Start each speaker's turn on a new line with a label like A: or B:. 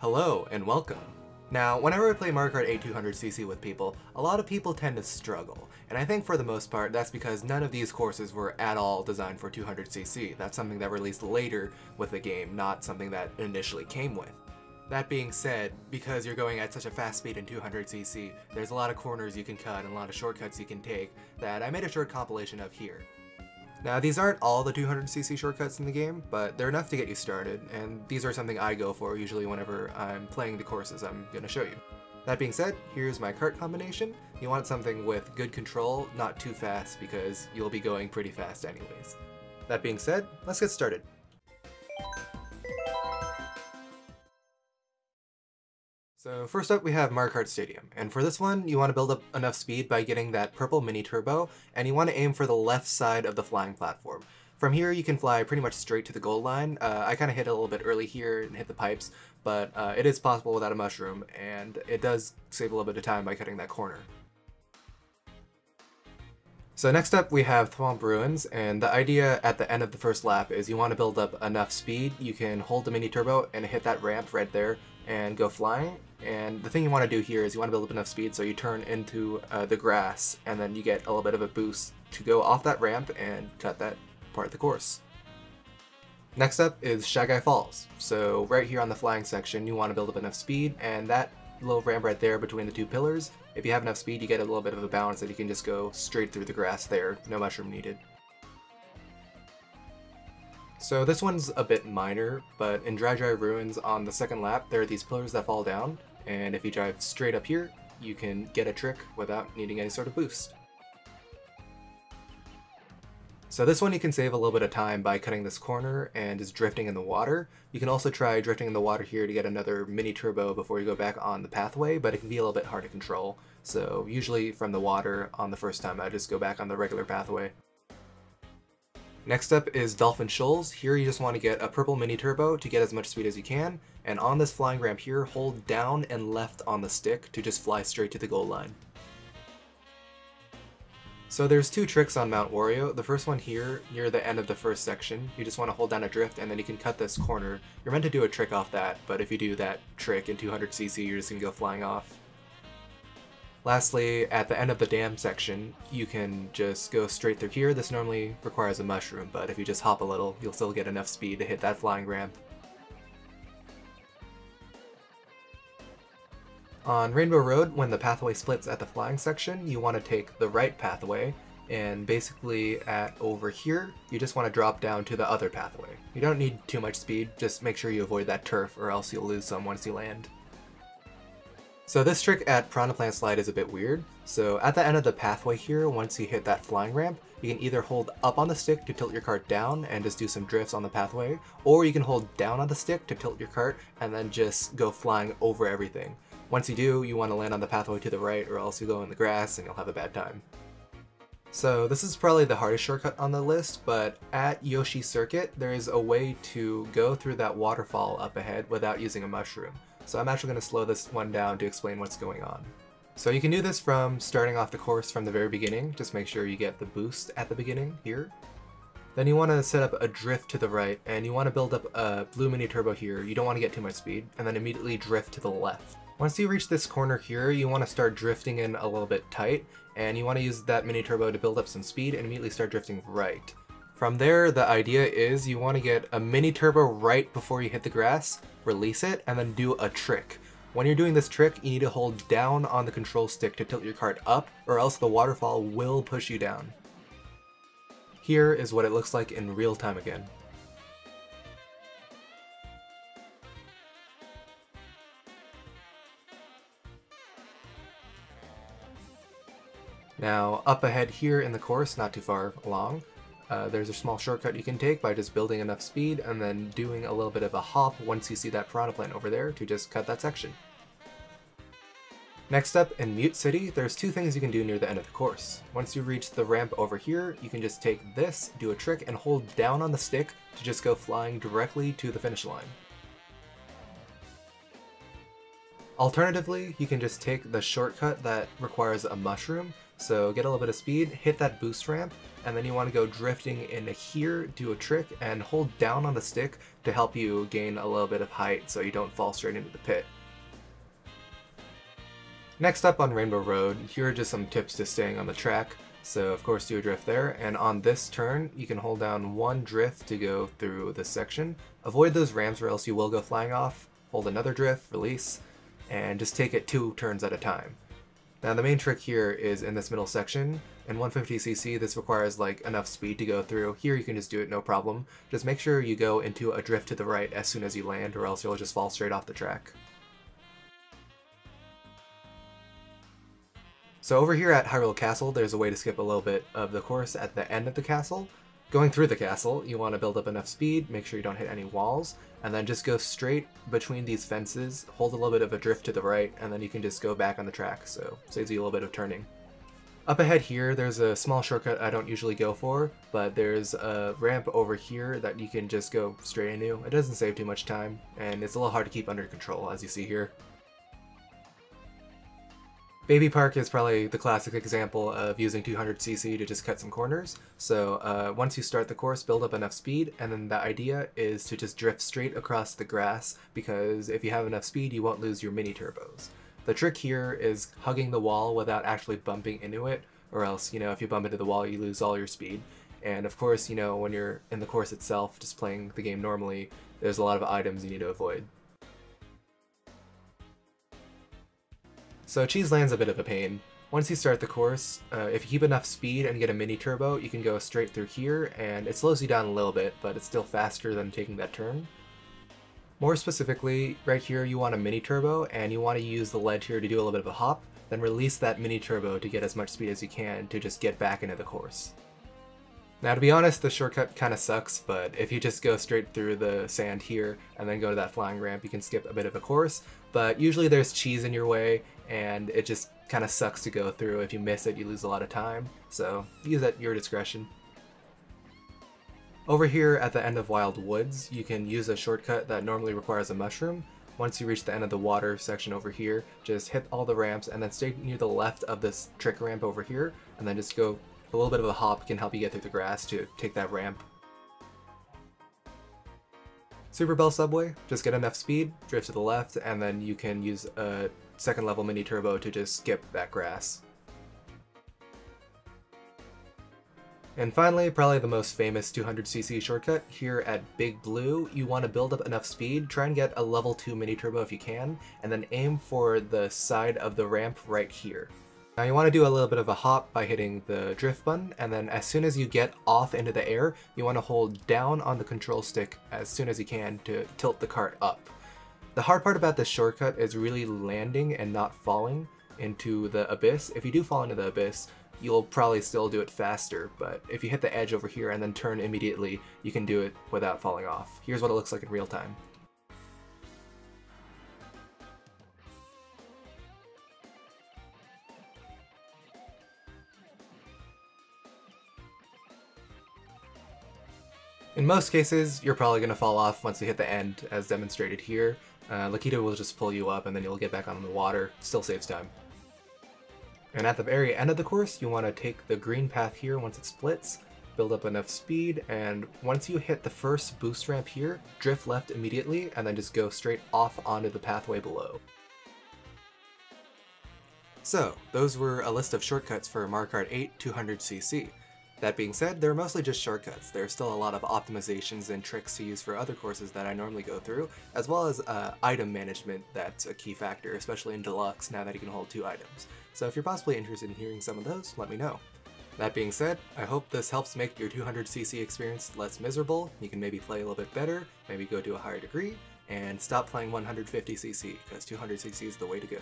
A: Hello and welcome. Now, whenever I play Mario Kart 8 200cc with people, a lot of people tend to struggle, and I think for the most part that's because none of these courses were at all designed for 200cc. That's something that released later with the game, not something that initially came with. That being said, because you're going at such a fast speed in 200cc, there's a lot of corners you can cut and a lot of shortcuts you can take that I made a short compilation of here. Now, these aren't all the 200cc shortcuts in the game, but they're enough to get you started, and these are something I go for usually whenever I'm playing the courses I'm going to show you. That being said, here's my kart combination. You want something with good control, not too fast, because you'll be going pretty fast anyways. That being said, let's get started. So first up we have Marquardt Stadium, and for this one you want to build up enough speed by getting that purple mini turbo, and you want to aim for the left side of the flying platform. From here you can fly pretty much straight to the goal line. I kind of hit it a little bit early here and hit the pipes, but it is possible without a mushroom, and it does save a little bit of time by cutting that corner. So next up we have Thwomp Ruins, and the idea at the end of the first lap is you want to build up enough speed. You can hold the mini turbo and hit that ramp right there and go flying. And the thing you want to do here is you want to build up enough speed so you turn into the grass, and then you get a little bit of a boost to go off that ramp and cut that part of the course. Next up is Shy Guy Falls. So right here on the flying section you want to build up enough speed, and that little ramp right there between the two pillars, if you have enough speed you get a little bit of a bounce that you can just go straight through the grass there, no mushroom needed. So this one's a bit minor, but in Dry Ruins on the second lap there are these pillars that fall down, and if you drive straight up here you can get a trick without needing any sort of boost. So this one you can save a little bit of time by cutting this corner and just drifting in the water. You can also try drifting in the water here to get another mini turbo before you go back on the pathway, but it can be a little bit hard to control. So usually from the water on the first time I just go back on the regular pathway. Next up is Dolphin Shoals. Here you just want to get a purple mini turbo to get as much speed as you can, and on this flying ramp here hold down and left on the stick to just fly straight to the goal line. So there's two tricks on Mount Wario. The first one here, near the end of the first section, you just want to hold down a drift and then you can cut this corner. You're meant to do a trick off that, but if you do that trick in 200cc you're just going to go flying off. Lastly, at the end of the dam section, you can just go straight through here. This normally requires a mushroom, but if you just hop a little, you'll still get enough speed to hit that flying ramp. On Rainbow Road, when the pathway splits at the flying section, you want to take the right pathway, and basically at over here, you just want to drop down to the other pathway. You don't need too much speed, just make sure you avoid that turf or else you'll lose some once you land. So this trick at Piranha Plant Slide is a bit weird. So at the end of the pathway here, once you hit that flying ramp, you can either hold up on the stick to tilt your cart down and just do some drifts on the pathway, or you can hold down on the stick to tilt your cart and then just go flying over everything. Once you do, you want to land on the pathway to the right or else you go in the grass and you'll have a bad time. So this is probably the hardest shortcut on the list, but at Yoshi Circuit, there is a way to go through that waterfall up ahead without using a mushroom. So I'm actually going to slow this one down to explain what's going on. So you can do this from starting off the course from the very beginning. Just make sure you get the boost at the beginning here. Then you want to set up a drift to the right, and you want to build up a blue mini turbo here. You don't want to get too much speed, and then immediately drift to the left. Once you reach this corner here, you want to start drifting in a little bit tight, and you want to use that mini turbo to build up some speed and immediately start drifting right. From there, the idea is you want to get a mini turbo right before you hit the grass, release it, and then do a trick. When you're doing this trick, you need to hold down on the control stick to tilt your cart up, or else the waterfall will push you down. Here is what it looks like in real time again. Now, up ahead here in the course, not too far along, there's a small shortcut you can take by just building enough speed and then doing a little bit of a hop once you see that piranha plant over there to just cut that section. Next up, in Mute City, there's two things you can do near the end of the course. Once you reach the ramp over here, you can just take this, do a trick, and hold down on the stick to just go flying directly to the finish line. Alternatively, you can just take the shortcut that requires a mushroom. So get a little bit of speed, hit that boost ramp, and then you want to go drifting into here, do a trick, and hold down on the stick to help you gain a little bit of height so you don't fall straight into the pit. Next up on Rainbow Road, here are just some tips to staying on the track. So of course do a drift there, and on this turn you can hold down one drift to go through this section. Avoid those ramps or else you will go flying off. Hold another drift, release, and just take it 2 turns at a time. Now the main trick here is in this middle section. In 150cc this requires like enough speed to go through. Here you can just do it no problem. Just make sure you go into a drift to the right as soon as you land or else you'll just fall straight off the track. So over here at Hyrule Castle, there's a way to skip a little bit of the course at the end of the castle. Going through the castle, you want to build up enough speed, make sure you don't hit any walls, and then just go straight between these fences, hold a little bit of a drift to the right, and then you can just go back on the track, so saves you a little bit of turning. Up ahead here, there's a small shortcut I don't usually go for, but there's a ramp over here that you can just go straight into. It doesn't save too much time, and it's a little hard to keep under control, as you see here. Baby Park is probably the classic example of using 200cc to just cut some corners. So once you start the course, build up enough speed, and then the idea is to just drift straight across the grass, because if you have enough speed, you won't lose your mini turbos. The trick here is hugging the wall without actually bumping into it, or else, if you bump into the wall, you lose all your speed. And of course, when you're in the course itself, just playing the game normally, there's a lot of items you need to avoid. So Cheese Land's a bit of a pain. Once you start the course, if you keep enough speed and get a mini turbo, you can go straight through here, and it slows you down a little bit, but it's still faster than taking that turn. More specifically, right here you want a mini turbo, and you want to use the ledge here to do a little bit of a hop, then release that mini turbo to get as much speed as you can to just get back into the course. Now to be honest, the shortcut kind of sucks, but if you just go straight through the sand here and then go to that flying ramp, you can skip a bit of a course, but usually there's cheese in your way, and it just kind of sucks to go through. If you miss it, you lose a lot of time, so use at your discretion. Over here at the end of Wild Woods, you can use a shortcut that normally requires a mushroom. Once you reach the end of the water section over here, just hit all the ramps and then stay near the left of this trick ramp over here, and then just go a little bit of a hop can help you get through the grass to take that ramp. Super Bell Subway, just get enough speed, drift to the left, and then you can use a second level mini turbo to just skip that grass. And finally, probably the most famous 200cc shortcut, here at Big Blue, you want to build up enough speed, try and get a level 2 mini turbo if you can, and then aim for the side of the ramp right here. Now you want to do a little bit of a hop by hitting the drift button, and then as soon as you get off into the air, you want to hold down on the control stick as soon as you can to tilt the cart up. The hard part about this shortcut is really landing and not falling into the abyss. If you do fall into the abyss, you'll probably still do it faster, but if you hit the edge over here and then turn immediately, you can do it without falling off. Here's what it looks like in real time. In most cases, you're probably going to fall off once you hit the end, as demonstrated here. Lakita will just pull you up and then you'll get back on the water. Still saves time. And at the very end of the course, you want to take the green path here once it splits, build up enough speed, and once you hit the first boost ramp here, drift left immediately, and then just go straight off onto the pathway below. So, those were a list of shortcuts for Marquardt 8 200cc. That being said, they're mostly just shortcuts. There's still a lot of optimizations and tricks to use for other courses that I normally go through, as well as item management that's a key factor, especially in Deluxe now that you can hold 2 items. So if you're possibly interested in hearing some of those, let me know. That being said, I hope this helps make your 200cc experience less miserable. You can maybe play a little bit better, maybe go to a higher degree, and stop playing 150cc, because 200cc is the way to go.